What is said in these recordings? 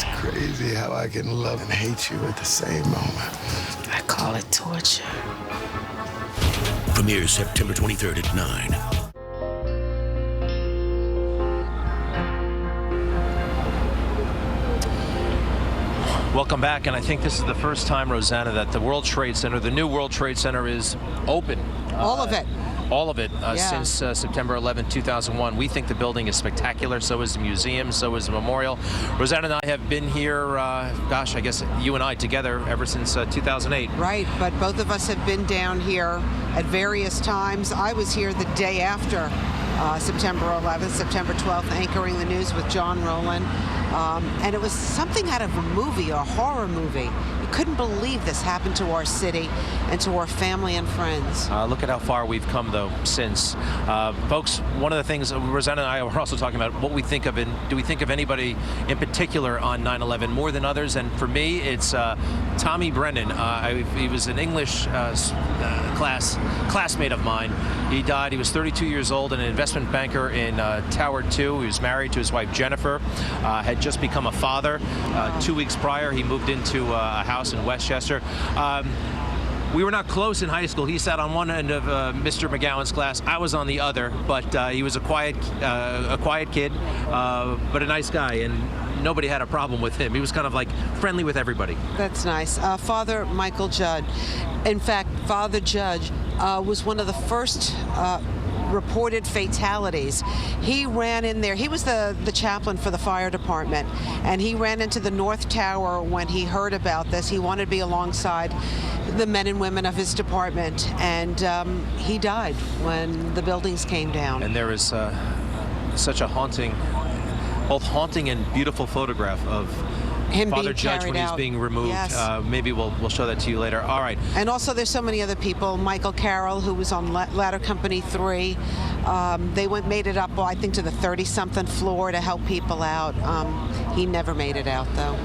It's crazy how I can love and hate you at the same moment. I call it torture. Premieres September 23rd at 9. Welcome back, and I think this is the first time, Rosanna, that the World Trade Center, the new World Trade Center, is open. All of it. All of it Yeah. since September 11, 2001. We think the building is spectacular. So is the museum. So is the memorial. Rosanna and I have been here, gosh, I guess you and I together ever since 2008. Right, but both of us have been down here at various times. I was here the day after September 11th, September 12th, anchoring the news with John Rowland. And it was something out of a movie, a horror movie. You couldn't believe this happened to our city and to our family and friends. Look at how far we've come, though, since. Folks, one of the things Rosanna and I were also talking about, what we think of, and do we think of anybody in particular on 9/11 more than others? And for me, it's Tommy Brennan. He was an English classmate of mine. He died. He was 32 years old and an investment banker in Tower 2. He was married to his wife, Jennifer. Had just become a father. 2 weeks prior, he moved into a house in Westchester. We were not close in high school. He sat on one end of Mr. McGowan's class. I was on the other, but he was a quiet kid, but a nice guy, and nobody had a problem with him. He was kind of like friendly with everybody. That's nice. Father Michael Judd. In fact, Father Judge was one of the first reported fatalities. He ran in there. He was the chaplain for the fire department, and he ran into the North Tower when he heard about this. He wanted to be alongside the men and women of his department, and he died when the buildings came down. And there is such a both haunting and beautiful photograph of him Father being Judge when he's out. being removed. Yes. Maybe we'll show that to you later. All right. And also there's so many other people. Michael Carroll, who was on Ladder Company 3. They made it up, well, I think, to the 30-something floor to help people out. He never made it out, though.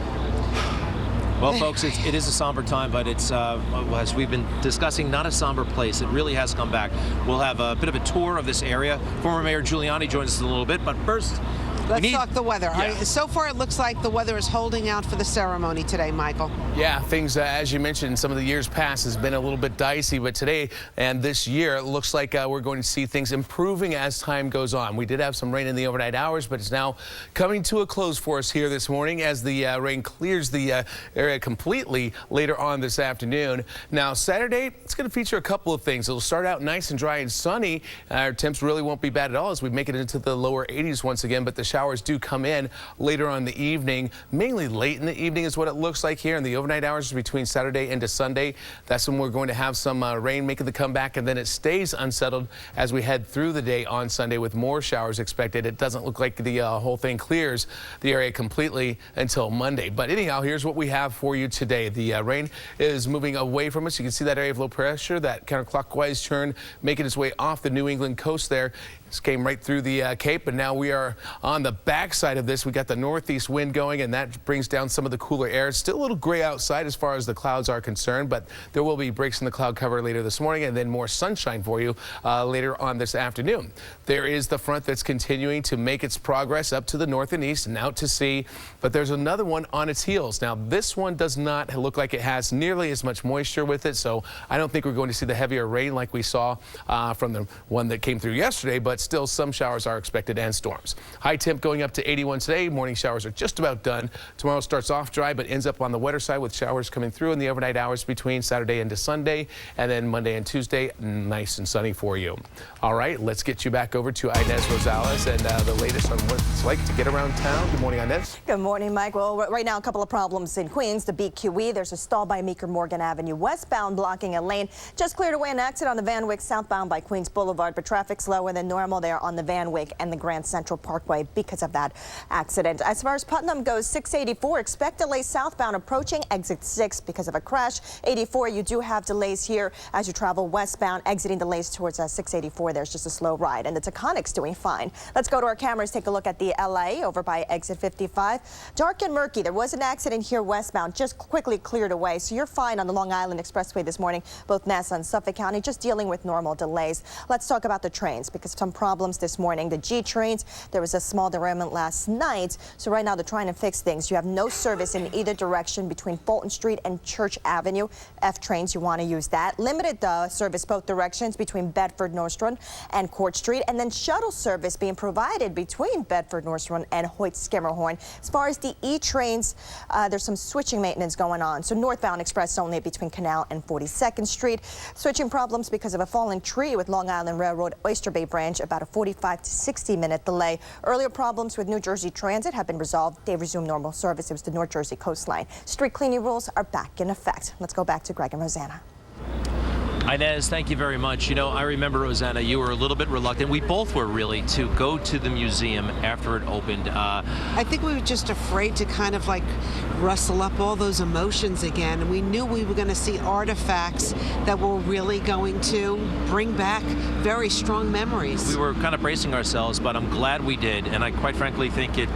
Well, folks, it is a somber time, but it's, as we've been discussing, not a somber place. It really has come back. We'll have a bit of a tour of this area. Former Mayor Giuliani joins us in a little bit, but first, let's talk the weather. Yeah. So far, it looks like the weather is holding out for the ceremony today, Michael. Yeah, things, as you mentioned, in some of the years past has been a little bit dicey, but today and this year, it looks like we're going to see things improving as time goes on. We did have some rain in the overnight hours, but it's now coming to a close for us here this morning as the rain clears the area completely later on this afternoon. Now, Saturday, it's going to feature a couple of things. It'll start out nice and dry and sunny. Our temps really won't be bad at all as we make it into the lower 80s once again, but the showers do come in later on in the evening, mainly late in the evening is what it looks like here in the overnight hours between Saturday into Sunday. That's when we're going to have some rain making the comeback, and then it stays unsettled as we head through the day on Sunday with more showers expected. It doesn't look like the whole thing clears the area completely until Monday. But anyhow, here's what we have for you today. The rain is moving away from us. You can see that area of low pressure, that counterclockwise turn making its way off the New England coast there. This came right through the Cape, and now we are on the backside of this. We got the northeast wind going, and that brings down some of the cooler air. It's still a little gray outside as far as the clouds are concerned, but there will be breaks in the cloud cover later this morning, and then more sunshine for you later on this afternoon. There is the front that's continuing to make its progress up to the north and east and out to sea, but there's another one on its heels. Now, this one does not look like it has nearly as much moisture with it, so I don't think we're going to see the heavier rain like we saw from the one that came through yesterday, but still some showers are expected and storms. High temp going up to 81 today. Morning showers are just about done. Tomorrow starts off dry but ends up on the wetter side with showers coming through in the overnight hours between Saturday into Sunday, and then Monday and Tuesday nice and sunny for you. All right, let's get you back over to Inez Rosales and the latest on what it's like to get around town. Good morning, Inez. Good morning, Mike. Well, right now a couple of problems in Queens. The BQE, there's a stall by Meeker Morgan Avenue westbound blocking a lane. Just cleared away an accident on the Van Wyck southbound by Queens Boulevard, but traffic slower than normal there on the Van Wyck and the Grand Central Parkway because of that accident. As far as Putnam goes, 684, expect delays southbound approaching exit 6 because of a crash. 84, you do have delays here as you travel westbound, exiting delays towards 684. There's just a slow ride, and the Taconic's doing fine. Let's go to our cameras, take a look at the LA over by exit 55. Dark and murky. There was an accident here westbound, just quickly cleared away, so you're fine on the Long Island Expressway this morning, both Nassau and Suffolk County, just dealing with normal delays. Let's talk about the trains because some problems this morning. The G trains, there was a small derailment last night, so right now they're trying to fix things. You have no service in either direction between Fulton Street and Church Avenue. F trains, you want to use that. Limited service both directions between Bedford, Nordstrom and Court Street, and then shuttle service being provided between Bedford, Nordstrom and Hoyt-Schermerhorn. As far as the E trains, there's some switching maintenance going on. So northbound express only between Canal and 42nd Street. Switching problems because of a fallen tree with Long Island Railroad Oyster Bay branch, about a 45 to 60-minute delay. Earlier problems with New Jersey Transit have been resolved. They resumed normal service. It was the North Jersey coastline. Street cleaning rules are back in effect. Let's go back to Greg and Rosanna. Inez, thank you very much. You know, I remember, Rosanna, you were a little bit reluctant. We both were, really, to go to the museum after it opened. I think we were just afraid to kind of like rustle up all those emotions again. And we knew we were going to see artifacts that were really going to bring back very strong memories. We were kind of bracing ourselves, but I'm glad we did. And I quite frankly think it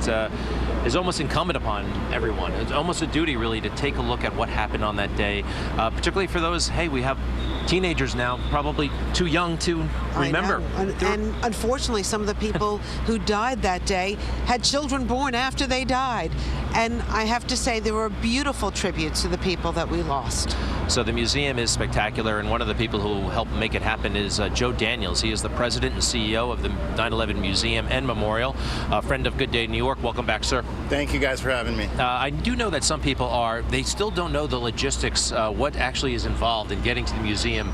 is almost incumbent upon everyone. It's almost a duty, really, to take a look at what happened on that day, particularly for those, hey, we have teenagers now, probably too young to remember. And unfortunately, some of the people who died that day had children born after they died. And I have to say, there were beautiful tributes to the people that we lost. So the museum is spectacular, and one of the people who helped make it happen is Joe Daniels. He is the president and CEO of the 9/11 Museum and Memorial, a friend of Good Day New York. Welcome back, sir. Thank you guys for having me. I do know that some people they still don't know the logistics, what actually is involved in getting to the museum.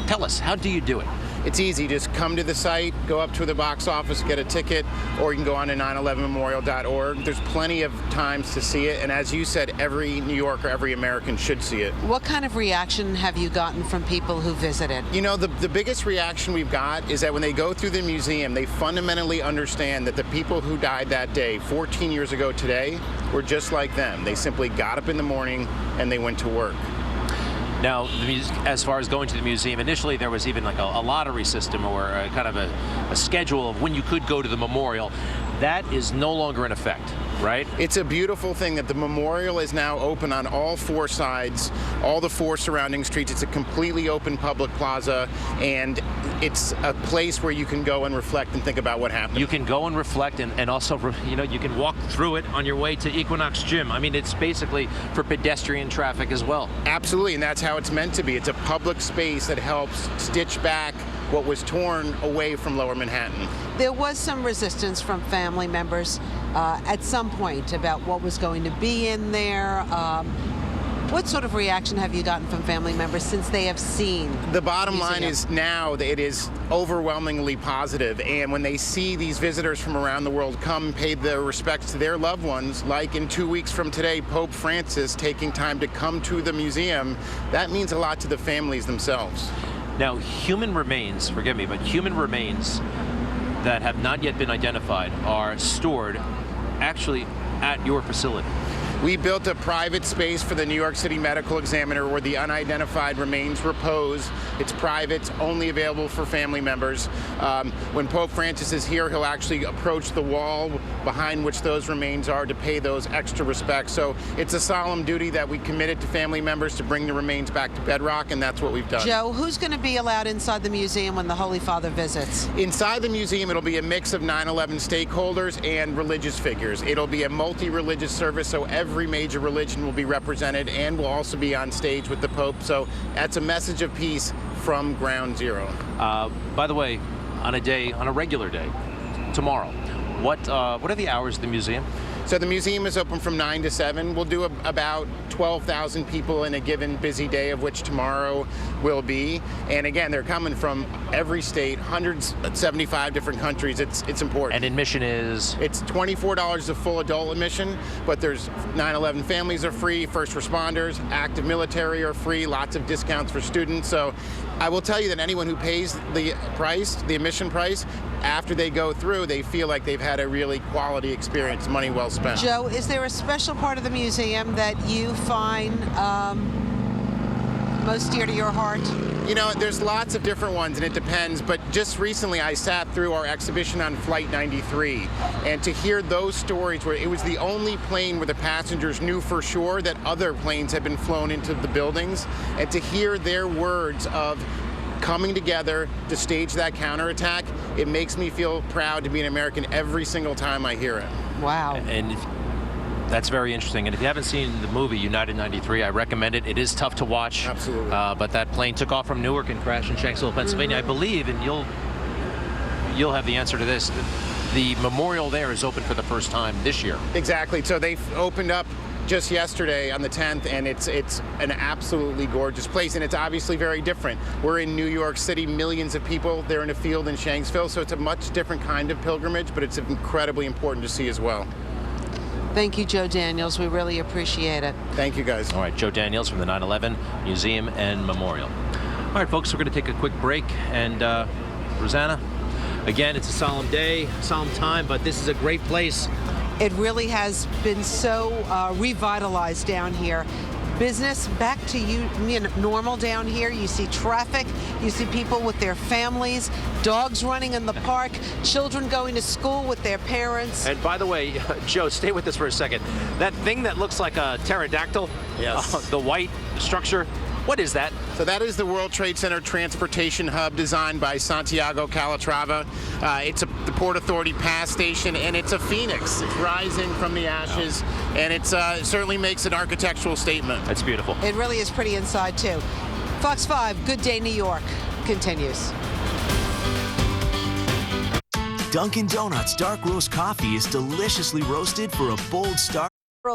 Tell us, how do you do it? It's easy. Just come to the site, go up to the box office, get a ticket, or you can go on to 911memorial.org. There's plenty of times to see it, and as you said, every New Yorker, every American should see it. What kind of reaction have you gotten from people who visited? You know, the biggest reaction we've got is that when they go through the museum, they fundamentally understand that the people who died that day, 14 years ago today, were just like them. They simply got up in the morning and they went to work. Now, as far as going to the museum, initially there was even like a lottery system or a kind of a schedule of when you could go to the memorial. That is no longer in effect, right? It's a beautiful thing that the memorial is now open on all four sides, all the four surrounding streets. It's a completely open public plaza, and it's a place where you can go and reflect and think about what happened. You can go and reflect, and also, you know, you can walk through it on your way to Equinox Gym. I mean, it's basically for pedestrian traffic as well. Absolutely, and that's how it's meant to be. It's a public space that helps stitch back what was torn away from Lower Manhattan. There was some resistance from family members at some point about what was going to be in there. What sort of reaction have you gotten from family members since they have seen? The bottom line is now that it is overwhelmingly positive, and when they see these visitors from around the world come pay their respects to their loved ones, like in 2 weeks from today, Pope Francis taking time to come to the museum, that means a lot to the families themselves. Now, human remains, forgive me, but human remains that have not yet been identified are stored actually at your facility. We built a private space for the New York City Medical Examiner where the unidentified remains repose. It's private, it's only available for family members. When Pope Francis is here, he'll actually approach the wall behind which those remains are to pay those extra respects. So it's a solemn duty that we committed to family members to bring the remains back to bedrock, and that's what we've done. Joe, who's going to be allowed inside the museum when the Holy Father visits? Inside the museum, it'll be a mix of 9/11 stakeholders and religious figures. It'll be a multi-religious service, so every major religion will be represented and will also be on stage with the Pope. So that's a message of peace from ground zero. By the way, on a regular day, tomorrow, what are the hours of the museum? So the museum is open from 9 to 7. We'll do about 12,000 people in a given busy day, of which tomorrow will be. And again, they're coming from every state, 175 different countries. It's important. And admission is? It's $24 a full adult admission, but there's 9/11 families are free, first responders, active military are free, lots of discounts for students. So I will tell you that anyone who pays the price, the admission price, after they go through, they feel like they've had a really quality experience, money well spent. Joe, is there a special part of the museum that you find most dear to your heart? You know, there's lots of different ones, and it depends, but just recently I sat through our exhibition on Flight 93, and to hear those stories where it was the only plane where the passengers knew for sure that other planes had been flown into the buildings, and to hear their words of coming together to stage that counterattack, it makes me feel proud to be an American every single time I hear it. Wow. And that's very interesting. And if you haven't seen the movie United 93, I recommend it. It is tough to watch. Absolutely. But that plane took off from Newark and crashed in Shanksville, Pennsylvania. I believe, and you'll have the answer to this, the memorial there is open for the first time this year. Exactly. So they've opened up just yesterday on the 10th, and it's an absolutely gorgeous place, and it's obviously very different. We're in New York City, millions of people. They're in a field in Shanksville, so it's a much different kind of pilgrimage, but it's incredibly important to see as well. Thank you, Joe Daniels. We really appreciate it. Thank you, guys. All right, Joe Daniels from the 9/11 Museum and Memorial. All right, folks, we're going to take a quick break, and Rosanna, again, it's a solemn day, solemn time, but this is a great place. It really has been so revitalized down here. Business back to normal down here. You see traffic, you see people with their families, dogs running in the park, children going to school with their parents. And by the way, Joe, stay with us for a second. That thing that looks like a pterodactyl, yes. The white structure, what is that? So that is the World Trade Center Transportation Hub designed by Santiago Calatrava. It's the Port Authority pass station, and it's a phoenix. It's rising from the ashes, and it certainly makes an architectural statement. That's beautiful. It really is pretty inside, too. Fox 5, Good Day New York continues. Dunkin' Donuts dark roast coffee is deliciously roasted for a bold start.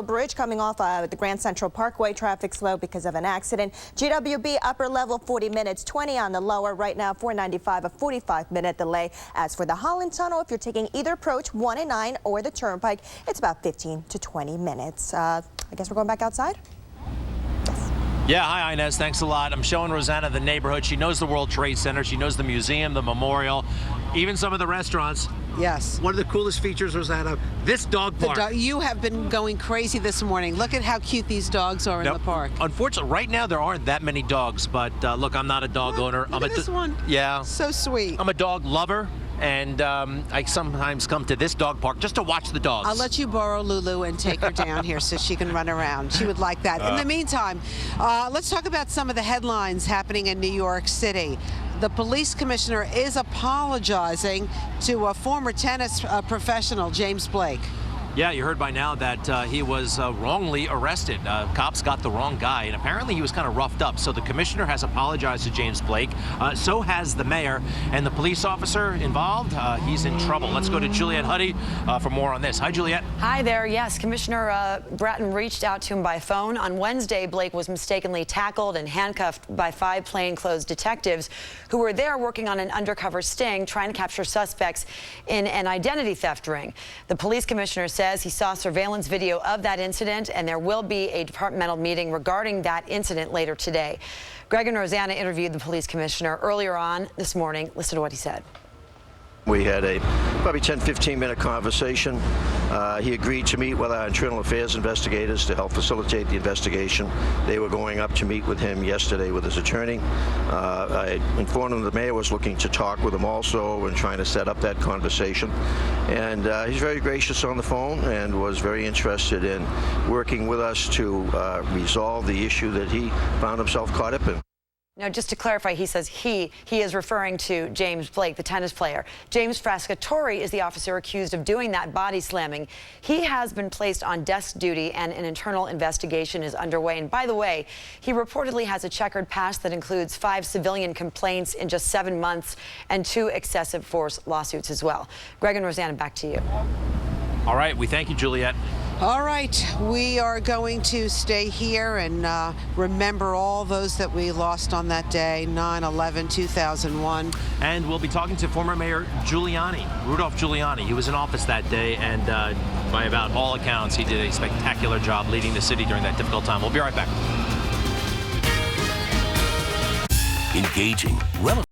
Bridge coming off the Grand Central Parkway, traffic slow because of an accident. GWB upper level 40 minutes, 20 on the lower. Right now 495, a 45-minute delay. As for the Holland Tunnel, if you're taking either approach 1 and 9 or the Turnpike, it's about 15 to 20 minutes. I guess we're going back outside. Yeah, hi Inez, thanks a lot. I'm showing Rosanna the neighborhood. She knows the World Trade Center. She knows the museum, the memorial, even some of the restaurants. Yes. One of the coolest features, Rosanna, this dog park. You have been going crazy this morning. Look at how cute these dogs are in the park. Unfortunately, right now there aren't that many dogs, but look, I'm not a dog owner. Look at this one. Yeah. So sweet. I'm a dog lover, and I sometimes come to this dog park just to watch the dogs. I'll let you borrow Lulu and take her down here so she can run around. She would like that. In the meantime, let's talk about some of the headlines happening in New York City. The police commissioner is apologizing to a former tennis professional, James Blake. Yeah, you heard by now that he was wrongly arrested. Cops got the wrong guy, and apparently he was kind of roughed up. So the commissioner has apologized to James Blake. So has the mayor, and the police officer involved, he's in trouble. Let's go to Juliette Huddy for more on this. Hi, Juliette. Hi there. Yes, Commissioner Bratton reached out to him by phone. On Wednesday, Blake was mistakenly tackled and handcuffed by 5 plainclothes detectives who were there working on an undercover sting, trying to capture suspects in an identity theft ring. The police commissioner says he saw surveillance video of that incident, and there will be a departmental meeting regarding that incident later today. Greg and Rosanna interviewed the police commissioner earlier on this morning. Listen to what he said. We had a probably 10-15 minute conversation. He agreed to meet with our internal affairs investigators to help facilitate the investigation. They were going up to meet with him yesterday with his attorney. I informed him the mayor was looking to talk with him also and trying to set up that conversation. And he's very gracious on the phone and was very interested in working with us to resolve the issue that he found himself caught up in. Now, just to clarify, he says he is referring to James Blake, the tennis player. James Frascatore is the officer accused of doing that body slamming. He has been placed on desk duty, and an internal investigation is underway. And by the way, he reportedly has a checkered past that includes 5 civilian complaints in just 7 months and 2 excessive force lawsuits as well. Greg and Rosanna, back to you. All right, we thank you, Juliette. All right, we are going to stay here and remember all those that we lost on that day, 9/11/2001. And we'll be talking to former Mayor Giuliani, Rudolph Giuliani. He was in office that day, and by about all accounts, he did a spectacular job leading the city during that difficult time. We'll be right back. Engaging, relevant.